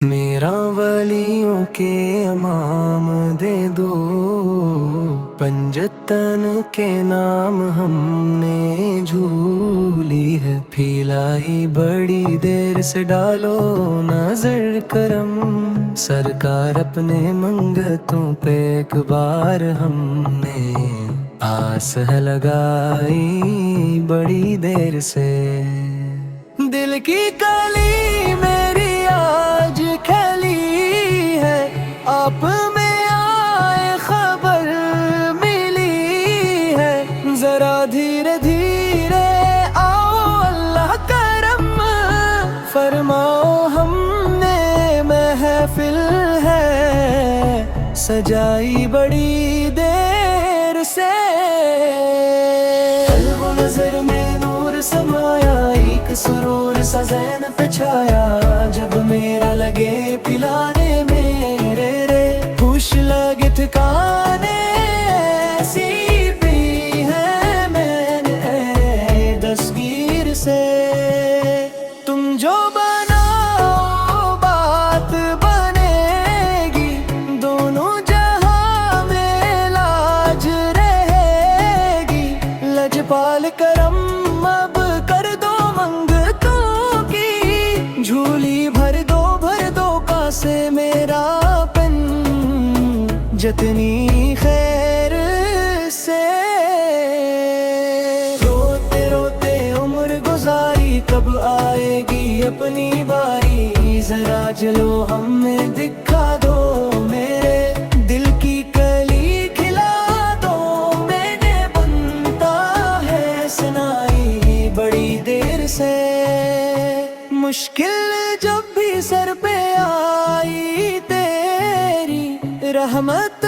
मेरा वलियों के इमाम दे दो, पंजतन के नाम हमने झूली है। फिलाई बड़ी देर से डालो नजर करम, सरकार अपने मंगतों पे एक बार हमने आस है लगाई बड़ी देर से। दिल की कली मेरी आज खली है, आप में आए खबर मिली है। जरा धीरे धीरे आओ अल्लाह करम फरमाओ, हमने महफिल है सजाई बड़ी देर से। वो नजर में नूर समाया, एक सुरूर सा ज़हन पे छाया। जब मेरा लगे पिलाने मेरे रे, खुश लगे ठिकाने ऐसी पी है मैंने दस्तगीर से। तुम जो बनाओ बात बनेगी, दोनों जहां में लाज रहेगी। लजपाल करम अब कर दो मंगतों की, झूली भर दो कासे मेरा पन जतनी खैर से। रोते रोते उम्र गुजारी, कब आएगी अपनी बारी। जरा चलो हमें दिखा दो, मेरे दिल की कली खिला दो। मैंने बनता है सुनाई बड़ी देर से। मुश्किल जब भी सर पे आई तेरी रहमत